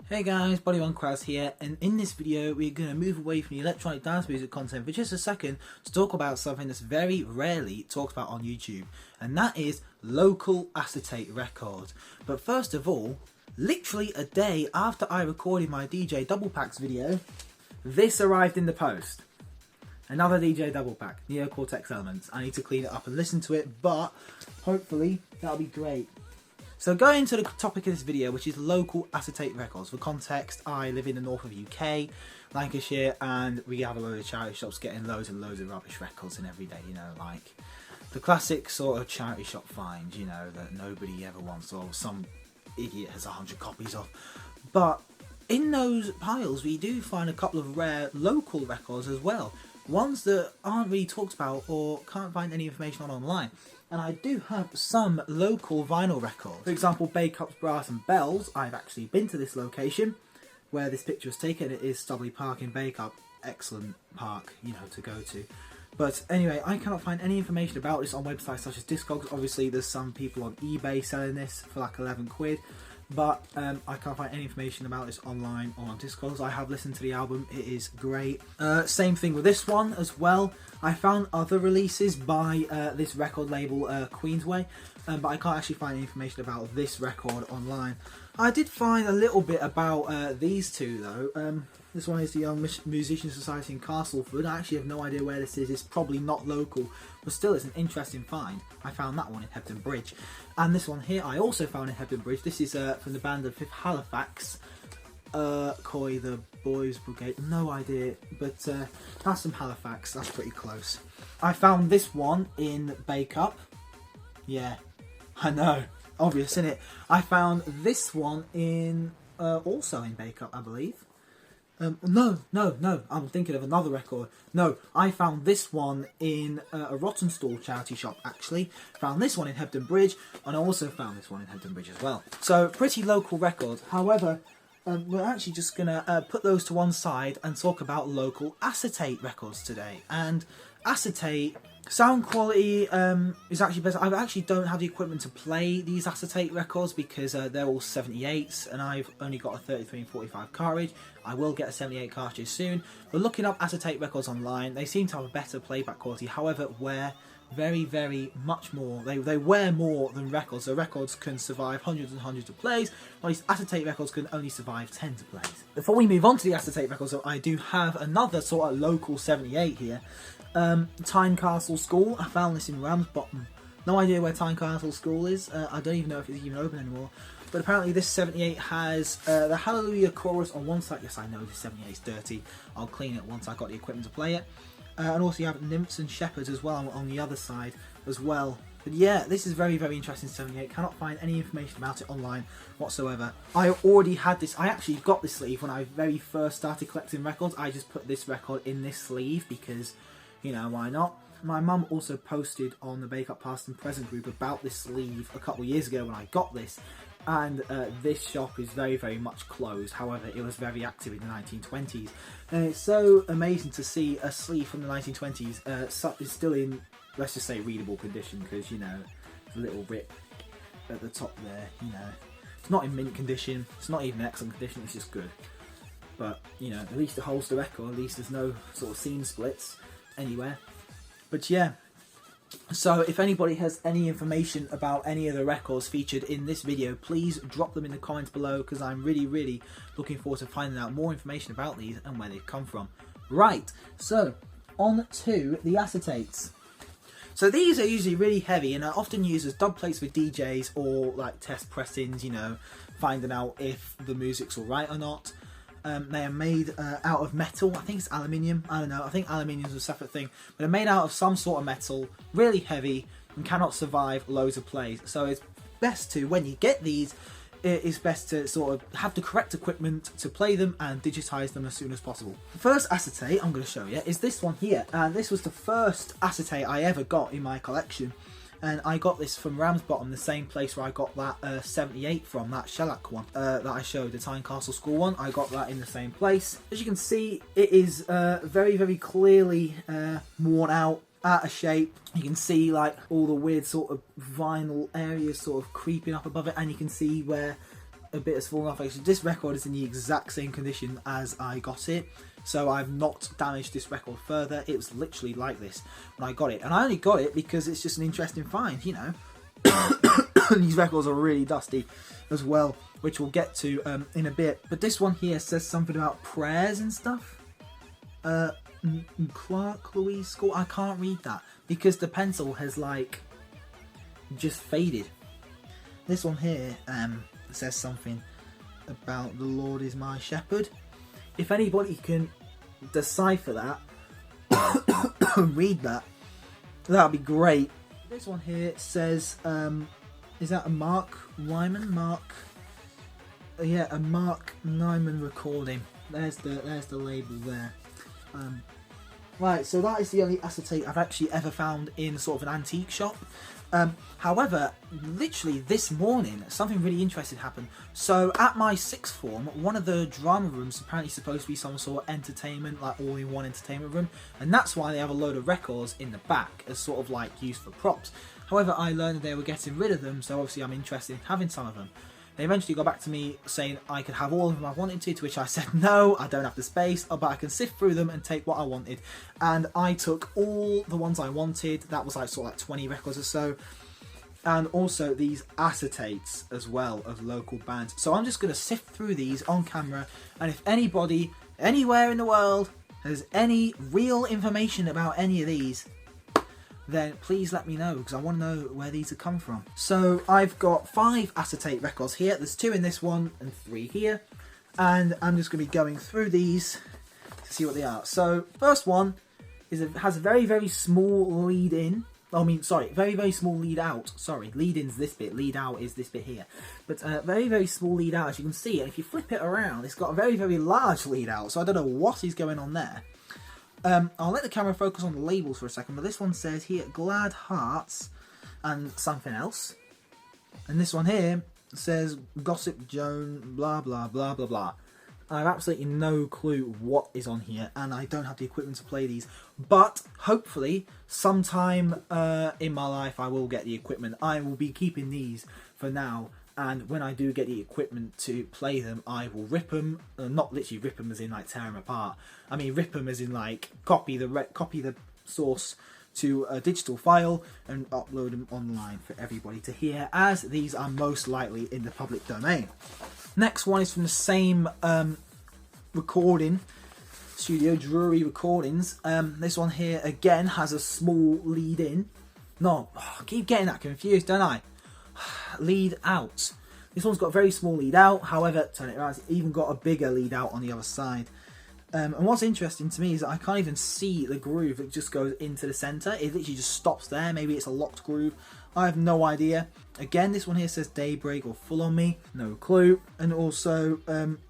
Hey guys, Body1Kraz here, and in this video we're going to move away from the electronic dance music content for just a second to talk about something that's very rarely talked about on YouTube, and that is local acetate records. But first of all, literally a day after I recorded my DJ Double Packs video, this arrived in the post. Another DJ Double Pack, Neo Cortex Elements. I need to clean it up and listen to it, but hopefully that'll be great. So going to the topic of this video, which is local acetate records. For context, I live in the north of UK, Lancashire, and we have a load of charity shops getting loads and loads of rubbish records in every day, you know, like the classic sort of charity shop finds, you know, that nobody ever wants or some idiot has 100 copies of. But in those piles, we do find a couple of rare local records as well. Ones that aren't really talked about or can't find any information on online. And I do have some local vinyl records. For example, Bakeup's Brass and Bells. I've actually been to this location where this picture was taken. It is Stubley Park in Bakeup. Excellent park, you know, to go to. But anyway, I cannot find any information about this on websites such as Discogs. Obviously, there's some people on eBay selling this for like 11 quid. But I can't find any information about this online or on Discogs. I have listened to the album, it is great. Same thing with this one as well. I found other releases by this record label, Queensway, but I can't actually find any information about this record online. I did find a little bit about these two though. This one is the Young Musician Society in Castleford. I actually have no idea where this is. It's probably not local, but still it's an interesting find. I found that one in Hebden Bridge. And this one here I also found in Hebden Bridge. This is from the band of Fifth Halifax. Coy the Boys Brigade. No idea, but that's from Halifax. That's pretty close. I found this one in Bakeup. Yeah, I know. Obvious, isn't it? I found this one in also in Bakeup, I believe. No, I'm thinking of another record. No, I found this one in a Rotten Stall charity shop, actually. Found this one in Hebden Bridge, and I also found this one in Hebden Bridge as well. So, pretty local records. However, we're actually just going to put those to one side and talk about local acetate records today. And acetate, sound quality is actually better. I actually don't have the equipment to play these acetate records because they're all 78s and I've only got a 33 and 45 cartridge. I will get a 78 cartridge soon. But looking up acetate records online, they seem to have a better playback quality. However, wear very much more. They wear more than records. So records can survive hundreds and hundreds of plays, while these acetate records can only survive tens of plays. Before we move on to the acetate records, I do have another sort of local 78 here. Tynecastle School. I found this in Ramsbottom. No idea where Tynecastle School is. I don't even know if it's even open anymore. But apparently this 78 has the Hallelujah chorus on one side. Yes, I know this 78 is dirty. I'll clean it once I've got the equipment to play it. And also you have Nymphs and Shepherds as well on the other side as well. But yeah, this is very interesting 78. Cannot find any information about it online whatsoever. I already had this. I actually got this sleeve when I very first started collecting records. I just put this record in this sleeve because, you know, why not? My mum also posted on the Bakeup Past and Present group about this sleeve a couple of years ago when I got this. And this shop is very much closed. However, it was very active in the 1920s. And it's so amazing to see a sleeve from the 1920s is still in, let's just say, readable condition. Because, you know, a little rip at the top there, you know. It's not in mint condition. It's not even excellent condition. It's just good. But, you know, at least it holds the record. At least there's no sort of seam splits anywhere. But yeah, so if anybody has any information about any of the records featured in this video, please drop them in the comments below because I'm really looking forward to finding out more information about these and where they've come from. Right, so on to the acetates. So these are usually really heavy and are often used as dub plates for DJs or like test pressings, you know, finding out if the music's alright or not. They are made out of metal. I think it's aluminium. I don't know. I think aluminium is a separate thing. But they're made out of some sort of metal, really heavy, and cannot survive loads of plays. So it's best to, when you get these, it is best to sort of have the correct equipment to play them and digitize them as soon as possible. The first acetate I'm going to show you is this one here. And this was the first acetate I ever got in my collection. And I got this from Ramsbottom, the same place where I got that 78 from, that shellac one that I showed, the Tynecastle School one. I got that in the same place. As you can see, it is very clearly worn out out of shape. You can see like all the weird sort of vinyl areas sort of creeping up above it, and you can see where a bit has fallen off. Actually, this record is in the exact same condition as I got it, so I've not damaged this record further. It was literally like this when I got it, and I only got it because it's just an interesting find, you know. These records are really dusty as well, which we'll get to in a bit. But this one here says something about prayers and stuff. Clark Louise School. I can't read that because the pencil has like just faded. This one here says something about the Lord is my shepherd. If anybody can decipher that, read that, that'd be great. This one here says, is that a Mark Wyman? Yeah, a Mark Nyman recording. There's the label there. Right, so that is the only acetate I've actually ever found in sort of an antique shop. However, literally this morning, something really interesting happened. So at my sixth form, one of the drama rooms is apparently supposed to be some sort of entertainment, like all-in-one entertainment room, and that's why they have a load of records in the back as sort of like used for props. However, I learned that they were getting rid of them, so obviously I'm interested in having some of them. They eventually got back to me saying I could have all of them I wanted to which I said no, I don't have the space, but I can sift through them and take what I wanted. And I took all the ones I wanted. That was like sort of like 20 records or so. And also these acetates as well of local bands. So I'm just going to sift through these on camera, and if anybody anywhere in the world has any real information about any of these, then please let me know, because I want to know where these have come from. So I've got 5 acetate records here. There's 2 in this one and 3 here. And I'm just going to be going through these to see what they are. So first one has a very, very small lead in. Very, very small lead out. Sorry, lead in's this bit, lead out is this bit here. But very, very small lead out, as you can see. And if you flip it around, it's got a very, very large lead out. So I don't know what is going on there. I'll let the camera focus on the labels for a second, but this one says here Glad Hearts and something else. And this one here says Gossip Joan, blah, blah, blah, blah, blah. I have absolutely no clue what is on here, and I don't have the equipment to play these. But hopefully, sometime in my life, I will get the equipment. I will be keeping these for now. And when I do get the equipment to play them, I will rip them. Not literally rip them as in like tear them apart. I mean rip them as in like copy the source to a digital file and upload them online for everybody to hear, as these are most likely in the public domain. Next one is from the same recording studio, Drury Recordings. This one here again has a small lead in. No, I keep getting that confused, don't I? Lead out. This one's got a very small lead out, however, turn it around, it's even got a bigger lead out on the other side. And what's interesting to me is that I can't even see the groove. It just goes into the centre. It literally just stops there. Maybe it's a locked groove. I have no idea. Again, this one here says Daybreak or Full On Me. No clue. And also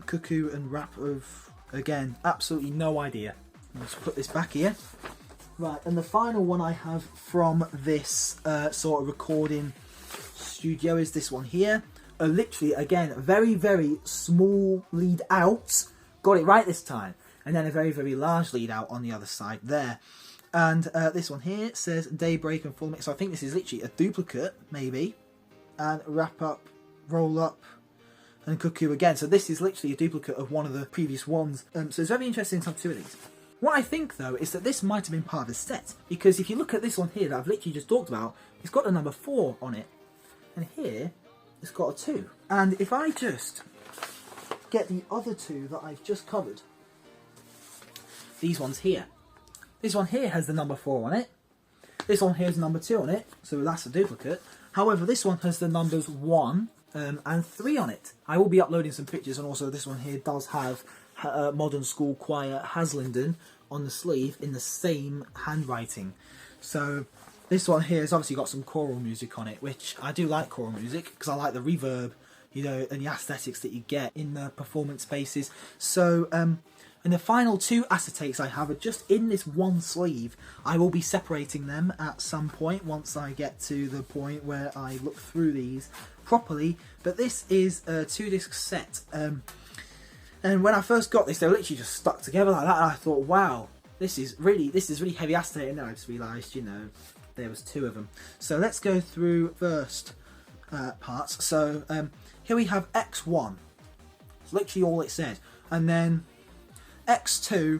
Cuckoo and Rap of, again, absolutely no idea. Let's put this back here. Right, and the final one I have from this sort of recording studio is this one here. Literally, again, very, very small lead out. Got it right this time. And then a very, very large lead out on the other side there. And this one here says Daybreak and Full Mix. So I think this is literally a duplicate, maybe. And Wrap Up, Roll Up, and Cuckoo again. So this is literally a duplicate of one of the previous ones. So it's very interesting to have 2 of these. What I think, though, is that this might have been part of the set. Because if you look at this one here that I've literally just talked about, it's got a number 4 on it. And here, it's got a 2. And if I just get the other 2 that I've just covered, these ones here. This one here has the number 4 on it. This one here has number 2 on it, so that's a duplicate. However, this one has the numbers 1 and 3 on it. I will be uploading some pictures, and also this one here does have Modern School Choir Haslingden on the sleeve in the same handwriting. So this one here has obviously got some choral music on it, which I do like choral music because I like the reverb, you know, and the aesthetics that you get in the performance spaces. So, and the final 2 acetates I have are just in this one sleeve. I will be separating them at some point once I get to the point where I look through these properly. But this is a 2-disc set. And when I first got this, they were literally just stuck together like that. And I thought, wow, this is really heavy acetate. And then I just realised, you know, there was 2 of them. So let's go through first parts. So here we have X1. It's literally all it says. And then X2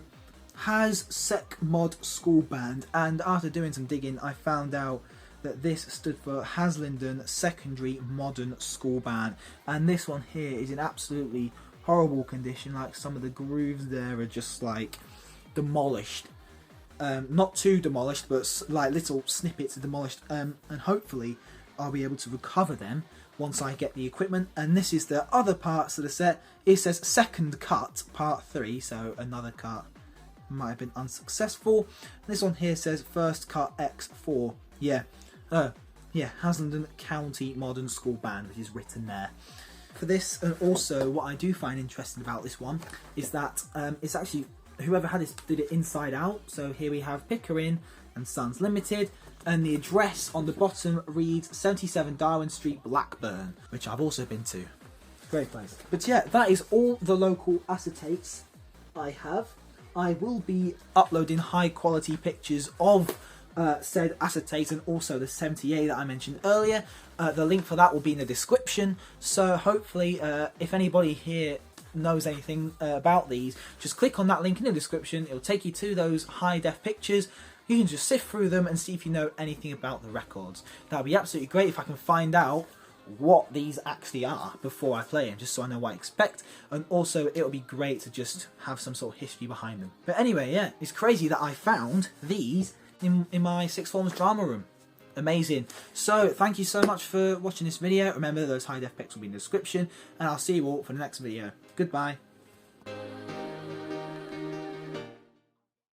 has Sec Mod School Band, and after doing some digging I found out that this stood for Haslingden Secondary Modern School Band, and this one here is in absolutely horrible condition. Like, some of the grooves there are just like demolished, not too demolished, but like little snippets are demolished, and hopefully I'll be able to recover them once I get the equipment. And this is the other parts of the set. It says second cut part 3, so another cut might have been unsuccessful. This one here says first cut X4. Yeah, Haslingden County Modern School Band, which is written there. For this, and also what I do find interesting about this one is that it's actually, whoever had this did it inside out. So here we have Pickering and Sons Limited, and the address on the bottom reads 77 Darwin Street, Blackburn, which I've also been to. Great place. But yeah, that is all the local acetates I have. I will be uploading high quality pictures of said acetate, and also the 78 that I mentioned earlier. The link for that will be in the description, so hopefully if anybody here knows anything about these, just click on that link in the description. It'll take you to those high def pictures. You can just sift through them and see if you know anything about the records. That would be absolutely great if I can find out what these actually are before I play them, just so I know what I expect. And also it would be great to just have some sort of history behind them. But anyway, yeah, it's crazy that I found these in my sixth forms drama room. Amazing. So thank you so much for watching this video. Remember, those high def pics will be in the description, and I'll see you all for the next video. Goodbye.